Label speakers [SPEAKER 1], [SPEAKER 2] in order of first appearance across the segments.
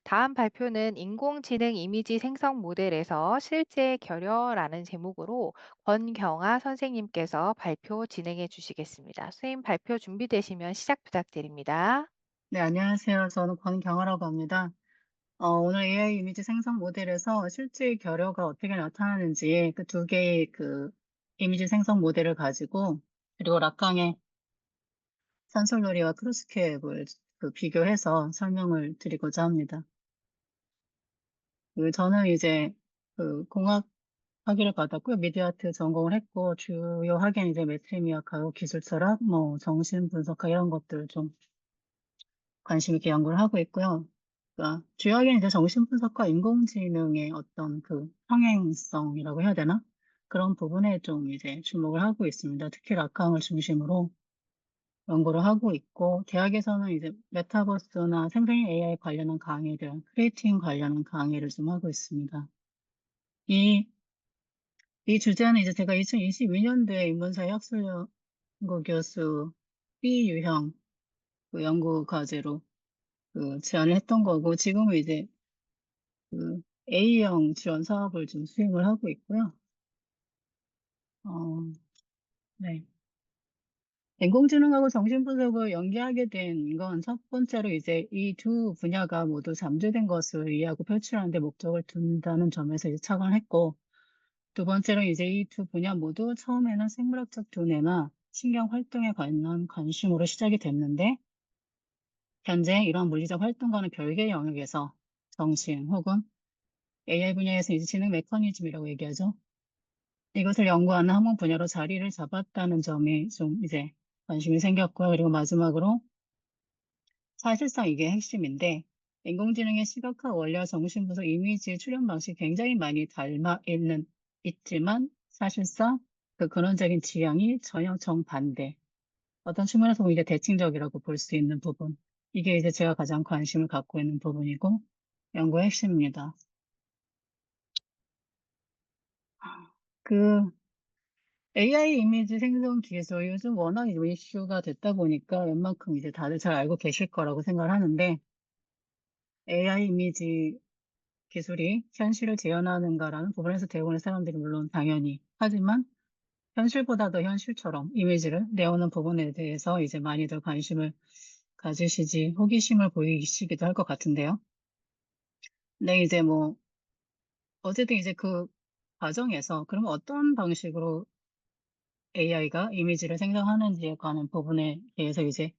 [SPEAKER 1] 다음 발표는 인공지능 이미지 생성 모델에서 실제 결여라는 제목으로 권경아 선생님께서 발표 진행해 주시겠습니다. 선생님 발표 준비되시면 시작 부탁드립니다.
[SPEAKER 2] 네, 안녕하세요. 저는 권경아라고 합니다. 오늘 AI 이미지 생성 모델에서 실제 결여가 어떻게 나타나는지 그 두 개의 이미지 생성 모델을 가지고 그리고 락강의 산술놀이와 크로스케업을 비교해서 설명을 드리고자 합니다. 저는 이제 공학 학위를 받았고요. 미디어 아트 전공을 했고 주요 학위는 이제 매트리미아 가요 기술 철학, 뭐 정신 분석학 이런 것들 좀 관심 있게 연구를 하고 있고요. 그러니까 주요하게 이제 정신분석과 인공지능의 어떤 평행성이라고 해야 되나? 그런 부분에 좀 이제 주목을 하고 있습니다. 특히 락강을 중심으로 연구를 하고 있고, 대학에서는 이제 메타버스나 생成AI 관련한 강의들, 크리에이팅 관련한 강의를 좀 하고 있습니다. 이, 이 주제는 이제 제가 2022년도에 인문사회 학술연구 교수 B유형 연구 과제로 제안을 했던 거고, 지금은 이제 A형 지원 사업을 좀 수행을 하고 있고요. 어, 네. 인공지능하고 정신분석을 연계하게 된 건 첫 번째로 이제 이 두 분야가 모두 잠재된 것을 이해하고 표출하는 데 목적을 둔다는 점에서 이제 착안을 했고, 두 번째로 이제 이 두 분야 모두 처음에는 생물학적 두뇌나 신경 활동에 관한 관심으로 시작이 됐는데, 현재 이러한 물리적 활동과는 별개의 영역에서 정신 혹은 AI 분야에서 이제 지능 메커니즘이라고 얘기하죠. 이것을 연구하는 학문 분야로 자리를 잡았다는 점이 좀 이제 관심이 생겼고요. 그리고 마지막으로 사실상 이게 핵심인데 인공지능의 시각화 원리와 정신분석 이미지 출현 방식이 굉장히 많이 있지만 사실상 그 근원적인 지향이 전혀 정반대. 어떤 측면에서 보면 이제 대칭적이라고 볼 수 있는 부분. 이게 이제 제가 가장 관심을 갖고 있는 부분이고 연구의 핵심입니다. 그 AI 이미지 생성 기술 요즘 워낙 이제 이슈가 됐다 보니까 웬만큼 이제 다들 잘 알고 계실 거라고 생각을 하는데 AI 이미지 기술이 현실을 재현하는가라는 부분에서 대부분의 사람들이 물론 당연히 하지만 현실보다 더 현실처럼 이미지를 내오는 부분에 대해서 이제 많이들 관심을 가지시지 호기심을 보이시기도 할 것 같은데요. 근데 이제 뭐 어쨌든 이제 그 과정에서 그러면 어떤 방식으로 AI가 이미지를 생성하는지에 관한 부분에 대해서 이제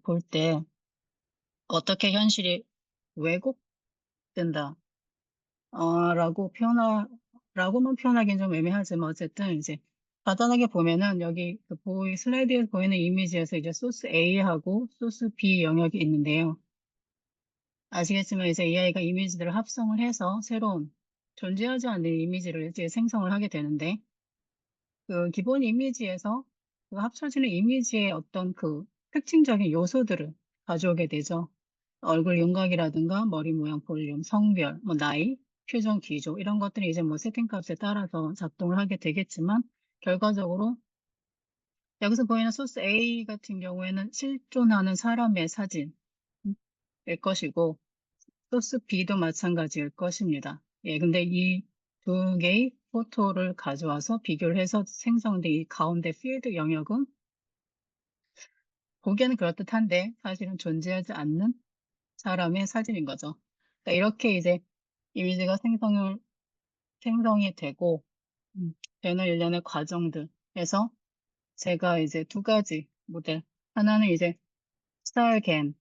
[SPEAKER 2] 볼 때 어떻게 현실이 왜곡된다, 라고만 표현하기는 좀 애매하지만 어쨌든 이제 간단하게 보면은 여기 슬라이드에 보이는 이미지에서 이제 소스 A하고 소스 B 영역이 있는데요. 아시겠지만 이제 AI가 이미지들을 합성을 해서 새로운 존재하지 않는 이미지를 이제 생성을 하게 되는데 기본 이미지에서 합쳐지는 이미지의 어떤 특징적인 요소들을 가져오게 되죠. 얼굴 윤곽이라든가 머리 모양, 볼륨, 성별, 뭐 나이, 표정 기조 이런 것들이 이제 뭐 세팅값에 따라서 작동을 하게 되겠지만 결과적으로 여기서 보이는 소스 A 같은 경우에는 실존하는 사람의 사진일 것이고 소스 B도 마찬가지일 것입니다. 예, 근데 이 두 개의 포토를 가져와서 비교를 해서 생성된 이 가운데 필드 영역은 보기에는 그럴듯한데 사실은 존재하지 않는 사람의 사진인 거죠. 그러니까 이렇게 이제 이미지가 생성이 되고 되는 일련의 과정들에서 제가 이제 두 가지 모델 하나는 이제 스타일겐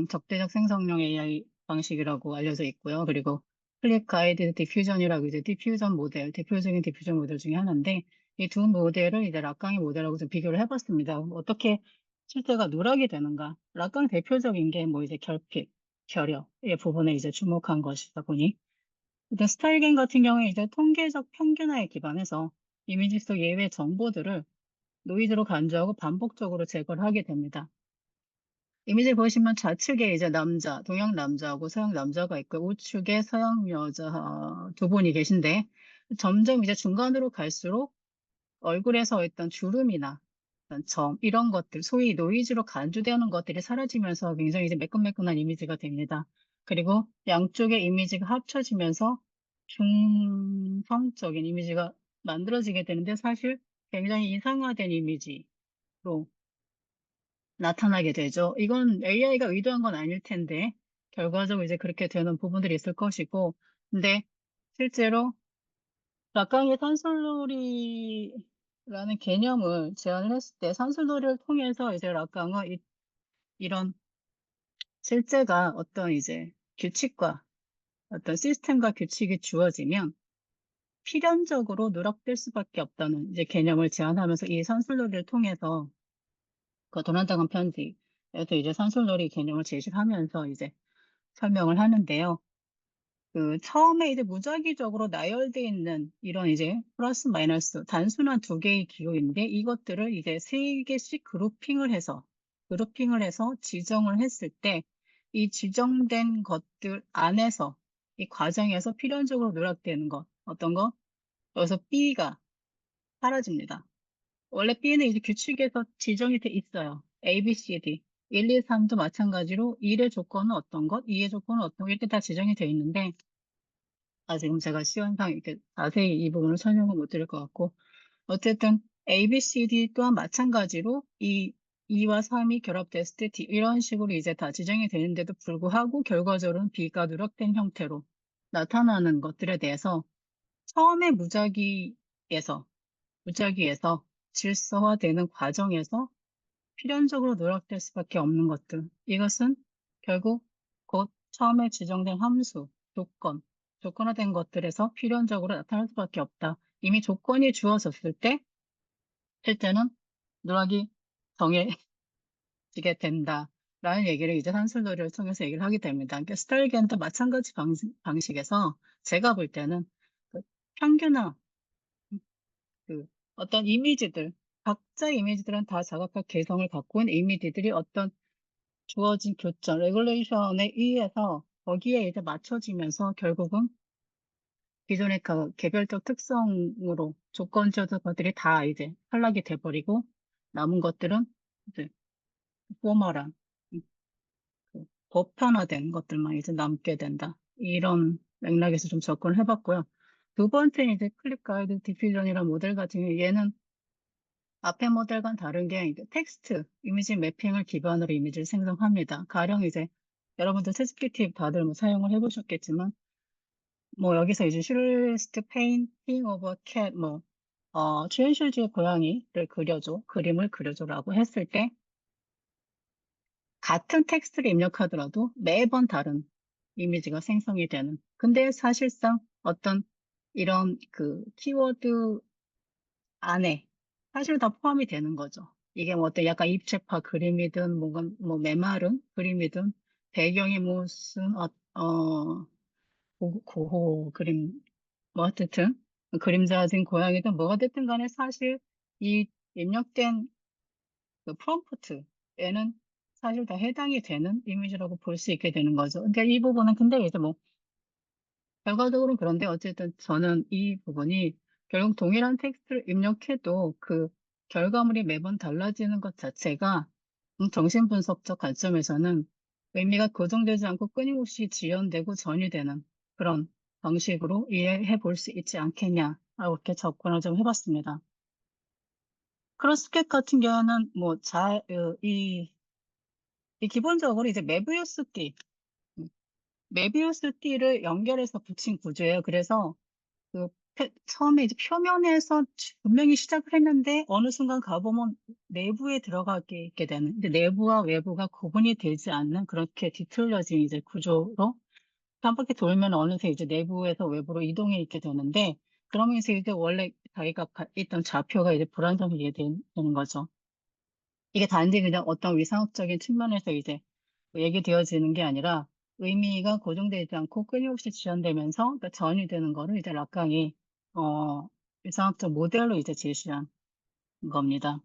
[SPEAKER 2] 적대적 생성형 AI 방식이라고 알려져 있고요. 그리고 클릭 가이드 디퓨전이라고 이제 디퓨전 모델, 대표적인 디퓨전 모델 중에 하나인데 이 두 모델을 이제 락강의 모델하고 좀 비교를 해봤습니다. 어떻게 실제가 누락이 되는가? 락강 대표적인 게 뭐 이제 결핍, 결여의 부분에 이제 주목한 것이다 보니 일단 스타일겐 같은 경우에 이제 통계적 평균화에 기반해서 이미지 속 예외 정보들을 노이즈로 간주하고 반복적으로 제거를 하게 됩니다. 이미지 보시면 좌측에 이제 동양 남자하고 서양 남자가 있고 우측에 서양 여자 두 분이 계신데 점점 이제 중간으로 갈수록 얼굴에서 있던 주름이나 어떤 점, 이런 것들, 소위 노이즈로 간주되는 것들이 사라지면서 굉장히 이제 매끈매끈한 이미지가 됩니다. 그리고 양쪽의 이미지가 합쳐지면서 중성적인 이미지가 만들어지게 되는데 사실 굉장히 이상화된 이미지로 나타나게 되죠. 이건 AI가 의도한 건 아닐 텐데 결과적으로 이제 그렇게 되는 부분들이 있을 것이고 근데 실제로 락강의 산술놀이라는 개념을 제안을 했을 때 산술놀이를 통해서 이제 락강은 이런 실제가 어떤 이제 규칙과 어떤 시스템과 규칙이 주어지면 필연적으로 누락될 수밖에 없다는 이제 개념을 제안하면서 이 산술놀이를 통해서 그 도난당한 편지에서 이제 산술놀이 개념을 제시하면서 이제 설명을 하는데요. 그 처음에 이제 무작위적으로 나열돼 있는 이런 이제 플러스 마이너스 단순한 두 개의 기호인데 이것들을 이제 세 개씩 그룹핑을 해서 지정을 했을 때 이 지정된 것들 안에서 이 과정에서 필연적으로 누락되는 것 어떤 거 여기서 B가 사라집니다. 원래 B는 이제 규칙에서 지정이 돼 있어요. A, B, C, D 1, 2, 3도 마찬가지로 1의 조건은 어떤 것, 2의 조건은 어떤 것 이렇게 다 지정이 돼 있는데 지금 제가 시간상 이렇게 자세히 이 부분을 설명을 못 드릴 것 같고, 어쨌든 A, B, C, D 또한 마찬가지로 이 2와 3이 결합됐을 때 D, 이런 식으로 이제 다 지정이 되는데도 불구하고 결과적으로는 B가 누락된 형태로 나타나는 것들에 대해서 처음에 무작위에서 질서화되는 과정에서 필연적으로 누락될 수밖에 없는 것들. 이것은 결국 곧 처음에 지정된 함수, 조건화된 것들에서 필연적으로 나타날 수밖에 없다. 이미 조건이 주어졌을 때 실제는 누락이 정해지게 된다. 라는 얘기를 이제 산술놀이를 통해서 얘기를 하게 됩니다. 그러니까 스타일기한도 마찬가지 방식에서 제가 볼 때는 그 평균화, 그 어떤 이미지들, 각자 이미지들은 다 자각각 개성을 갖고 있는 이미지들이 어떤 주어진 교정, 레귤레이션에 의해서 거기에 이제 맞춰지면서 결국은 기존의 그 개별적 특성으로 조건지어진 것들이 다 이제 탈락이 돼버리고 남은 것들은 이제 포멀한 음, 그 보편화된 것들만 이제 남게 된다. 이런 맥락에서 좀 접근을 해봤고요. 두 번째 이제 클립 가이드 디퓨전이라는 모델 같은 경우 얘는 앞에 모델과는 다른 게 이제 텍스트, 이미지 매핑을 기반으로 이미지를 생성합니다. 가령 이제 여러분들 챗GPT 다들 뭐 사용을 해보셨겠지만 뭐 여기서 이제 슐리스트 페인팅 오브 캣 주연실주의 고양이를 그려줘, 그림을 그려줘라고 했을 때 같은 텍스트를 입력하더라도 매번 다른 이미지가 생성이 되는. 근데 사실상 어떤 이런 그 키워드 안에 사실 다 포함이 되는 거죠. 이게 뭐 어떤 약간 입체파 그림이든 뭔가 뭐 메마른 그림이든 배경이 무슨 고호 그림 뭐 어쨌든 그림자진 고양이든 뭐가 됐든 간에 사실 이 입력된 그 프롬프트에는 사실 다 해당이 되는 이미지라고 볼 수 있게 되는 거죠. 그러니까 이 부분은 근데 이제 뭐 결과적으로는 그런데 어쨌든 저는 이 부분이 결국 동일한 텍스트를 입력해도 그 결과물이 매번 달라지는 것 자체가 정신분석적 관점에서는 의미가 고정되지 않고 끊임없이 지연되고 전이되는 그런 방식으로 이해해 볼 수 있지 않겠냐라고 이렇게 접근을 좀 해봤습니다. 크로스캣 같은 경우는 이 기본적으로 이제 메비우스 띠를 연결해서 붙인 구조예요. 그래서 처음에 이제 표면에서 분명히 시작을 했는데 어느 순간 가보면 내부에 들어가게 있게 되는 근데 내부와 외부가 구분이 되지 않는 그렇게 뒤틀려진 이제 구조로 한 바퀴 돌면 어느새 이제 내부에서 외부로 이동해 있게 되는데 그러면서 이제 원래 자기가 있던 좌표가 이제 불안정이 되는 거죠. 이게 단지 그냥 어떤 위상학적인 측면에서 이제 얘기되어지는 게 아니라 의미가 고정되지 않고 끊임없이 지연되면서 그러니까 전이 되는 거를 이제 락강이 어, 위상학적 모델로 이제 제시한 겁니다.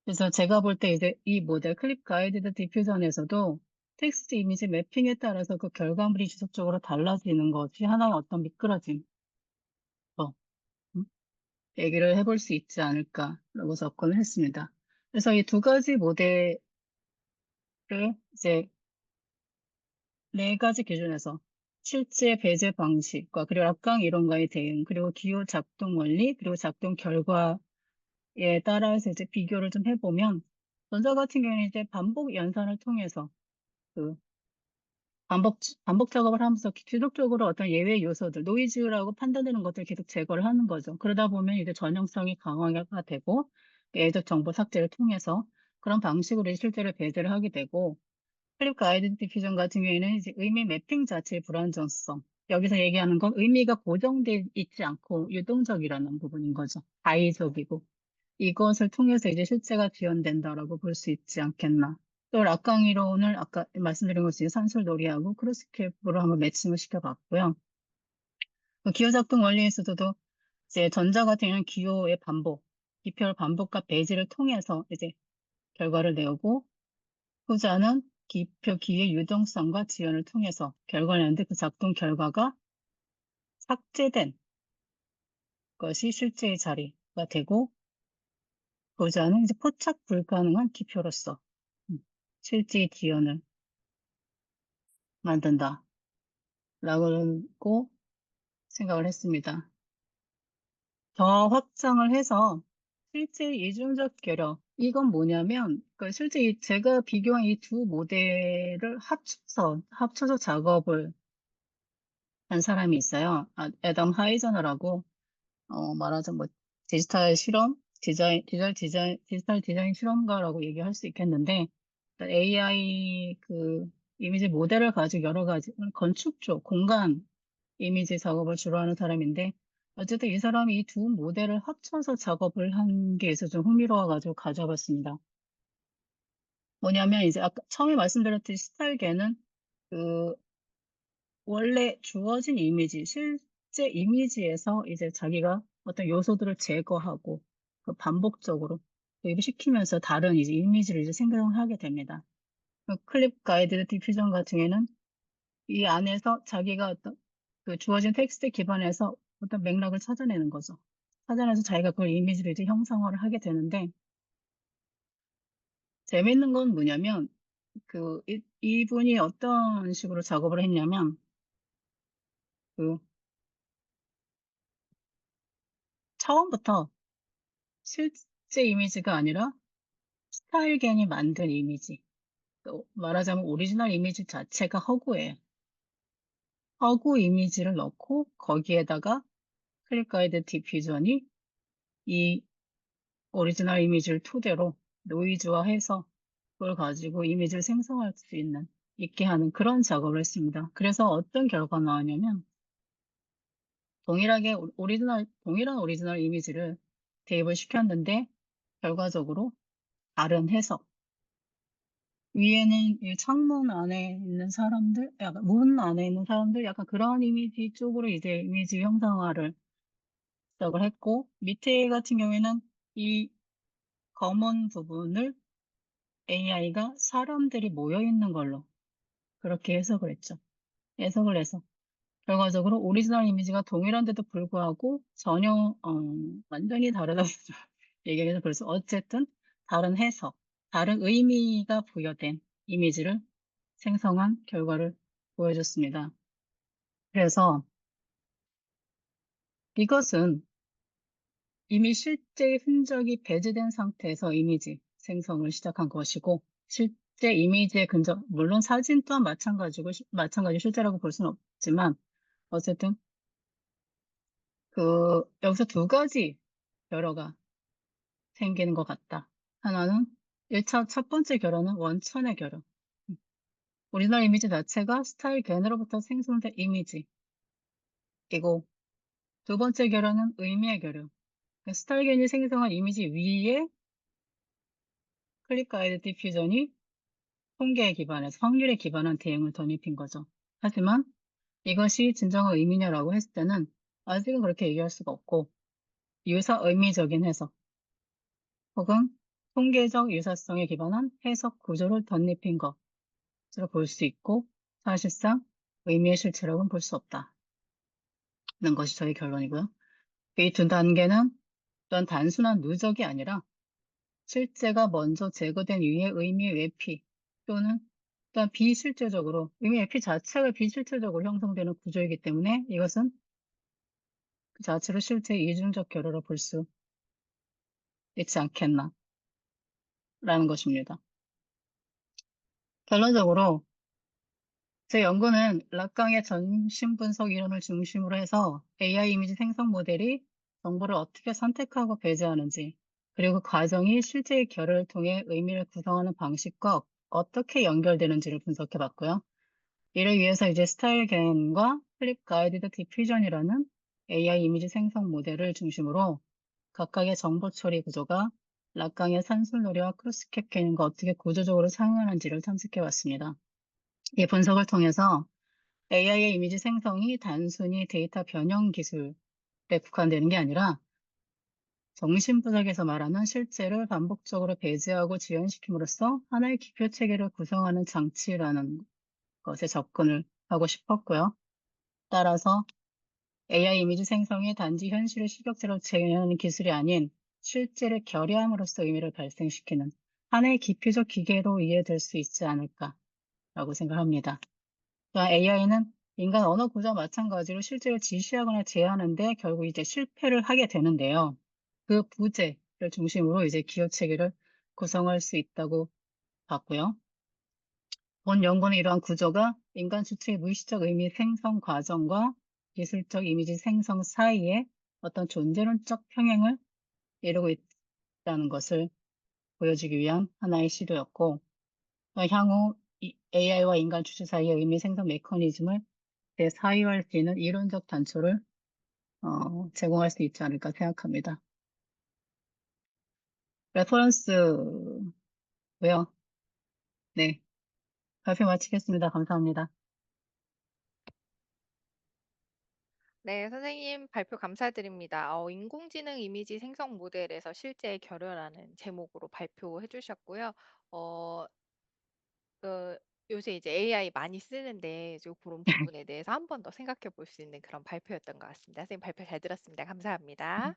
[SPEAKER 2] 그래서 제가 볼 때 이제 이 모델 클립 가이드드 디퓨전에서도 텍스트 이미지 매핑에 따라서 그 결과물이 지속적으로 달라지는 것이 하나의 어떤 미끄러짐, 어, 음? 얘기를 해볼 수 있지 않을까라고 접근을 했습니다. 그래서 이 두 가지 모델을 이제 네 가지 기준에서 실제 배제 방식과 그리고 악강 이론과의 대응, 그리고 기호 작동 원리, 그리고 작동 결과에 따라서 이제 비교를 좀 해보면 전자 같은 경우는 이제 반복 연산을 통해서 그 반복 작업을 하면서 지속적으로 어떤 예외 요소들, 노이즈라고 판단되는 것들을 계속 제거를 하는 거죠. 그러다 보면 이제 전형성이 강화가 되고 예적 정보 삭제를 통해서 그런 방식으로 이제 실제로 배제를 하게 되고 클립 아이덴티 퓨전 같은 경우에는 이제 의미 매핑 자체의 불안정성. 여기서 얘기하는 건 의미가 고정돼 있지 않고 유동적이라는 부분인 거죠. 다의적이고. 이것을 통해서 이제 실제가 지연된다라고 볼 수 있지 않겠나. 또 락강 이론을 아까 말씀드린 것이 산술놀이하고 크로스캡으로 한번 매칭을 시켜봤고요. 기호작동 원리에서도 이제 전자 같은 경우는 기호의 반복, 기표의 반복과 배제를 통해서 이제 결과를 내오고 후자는 기표 기의 유동성과 지연을 통해서 결과를 내는데 그 작동 결과가 삭제된 것이 실제의 자리가 되고 후자는 이제 포착 불가능한 기표로서 음, 실제의 지연을 만든다라고 생각을 했습니다. 더 확장을 해서 실제 이중적 결여 이건 뭐냐면 그 실제 제가 비교한 이 두 모델을 합쳐서 작업을 한 사람이 있어요. 애덤 하이저너라고 말하자면 뭐 디지털 디자인 실험가라고 얘기할 수 있겠는데 AI 그 이미지 모델을 가지고 여러 가지 건축 쪽 공간 이미지 작업을 주로 하는 사람인데 어쨌든 이 사람이 이 두 모델을 합쳐서 작업을 한 게 있어서 좀 흥미로워가지고 가져봤습니다. 뭐냐면 이제 아까 처음에 말씀드렸듯이 스타일계는 그 원래 주어진 이미지, 실제 이미지에서 이제 자기가 어떤 요소들을 제거하고 그 반복적으로 도입을 시키면서 다른 이제 이미지를 이제 생성을 하게 됩니다. 그 클립 가이드 디퓨전 같은 경우에는 이 안에서 자기가 어떤 그 주어진 텍스트 기반에서 어떤 맥락을 찾아내는 거죠. 찾아내서 자기가 그걸 이미지를 이제 형상화를 하게 되는데 재밌는 건 뭐냐면 이분이 어떤 식으로 작업을 했냐면 그 처음부터 실제 이미지가 아니라 스타일견이 만든 이미지. 또 말하자면 오리지널 이미지 자체가 허구예요. 허구 이미지를 넣고 거기에다가 클릭 가이드 디퓨전이 이 오리지널 이미지를 토대로 노이즈화해서 그걸 가지고 이미지를 생성할 수 있게 하는 그런 작업을 했습니다. 그래서 어떤 결과가 나왔냐면 동일한 오리지널 이미지를 대입을 시켰는데 결과적으로 다른 해석, 위에는 이 창문 안에 있는 사람들, 약간 문 안에 있는 사람들, 약간 그런 이미지 쪽으로 이제 이미지 형상화를 시작을 했고, 밑에 같은 경우에는 이 검은 부분을 AI가 사람들이 모여 있는 걸로 그렇게 해석을 했죠. 해석을 해서 결과적으로 오리지널 이미지가 동일한데도 불구하고 전혀 완전히 다르다고 얘기해서 그래서 어쨌든 다른 해석, 다른 의미가 부여된 이미지를 생성한 결과를 보여줬습니다. 그래서 이것은 이미 실제 흔적이 배제된 상태에서 이미지 생성을 시작한 것이고, 실제 이미지의 근접, 물론 사진 또한 마찬가지 실제라고 볼 수는 없지만, 어쨌든 여기서 두 가지 결여가 생기는 것 같다. 하나는 첫 번째 결여는 원천의 결여. 오리지널 이미지 자체가 스타일 겐으로부터 생성된 이미지이고, 두 번째 결여는 의미의 결여. 스타일견이 생성한 이미지 위에 클릭 가이드 디퓨전이 통계에 기반해서 확률에 기반한 대응을 덧입힌 거죠. 하지만 이것이 진정한 의미냐라고 했을 때는 아직은 그렇게 얘기할 수가 없고 유사 의미적인 해석 혹은 통계적 유사성에 기반한 해석 구조를 덧입힌 것으로 볼 수 있고 사실상 의미의 실체라고는 볼 수 없다는 것이 저희 결론이고요. 이 두 단계는 또한 단순한 누적이 아니라 실제가 먼저 제거된 이후의 의미 외피 또는 일단 비실제적으로 의미 외피 자체가 비실제적으로 형성되는 구조이기 때문에 이것은 그 자체로 실제 이중적 결여로 볼 수 있지 않겠나라는 것입니다. 결론적으로 제 연구는 락강의 전신 분석 이론을 중심으로 해서 AI 이미지 생성 모델이 정보를 어떻게 선택하고 배제하는지, 그리고 그 과정이 실제의 결을 통해 의미를 구성하는 방식과 어떻게 연결되는지를 분석해 봤고요. 이를 위해서 이제 스타일겐과 플립 가이디드 디퓨전이라는 AI 이미지 생성 모델을 중심으로 각각의 정보 처리 구조가 락강의 산술놀이와 크로스캡 개념과 어떻게 구조적으로 상응하는지를 탐색해 봤습니다. 이 분석을 통해서 AI의 이미지 생성이 단순히 데이터 변형 기술에 국한되는 게 아니라 정신분석에서 말하는 실제를 반복적으로 배제하고 지연시킴으로써 하나의 기표 체계를 구성하는 장치라는 것에 접근을 하고 싶었고요. 따라서 AI 이미지 생성이 단지 현실을 시각적으로 재현하는 기술이 아닌 실제를 결여함으로써 의미를 발생시키는 하나의 기피적 기계로 이해될 수 있지 않을까라고 생각합니다. AI는 인간 언어 구조와 마찬가지로 실제로 지시하거나 제어하는데 결국 이제 실패를 하게 되는데요. 그 부재를 중심으로 이제 기호 체계를 구성할 수 있다고 봤고요. 본 연구는 이러한 구조가 인간 주체의 무의식적 의미 생성 과정과 기술적 이미지 생성 사이에 어떤 존재론적 평행을 이루고 있다는 것을 보여주기 위한 하나의 시도였고, 향후 AI와 인간 주체 사이의 의미 생성 메커니즘을 대사유할 수 있는 이론적 단초를 제공할 수 있지 않을까 생각합니다. 레퍼런스고요. 네, 발표 마치겠습니다. 감사합니다.
[SPEAKER 1] 네, 선생님 발표 감사드립니다. 인공지능 이미지 생성 모델에서 실제 결여라는 제목으로 발표해 주셨고요. 어, 요새 이제 AI 많이 쓰는데 그런 부분에 대해서 한 번 더 생각해 볼 수 있는 그런 발표였던 것 같습니다. 선생님 발표 잘 들었습니다. 감사합니다.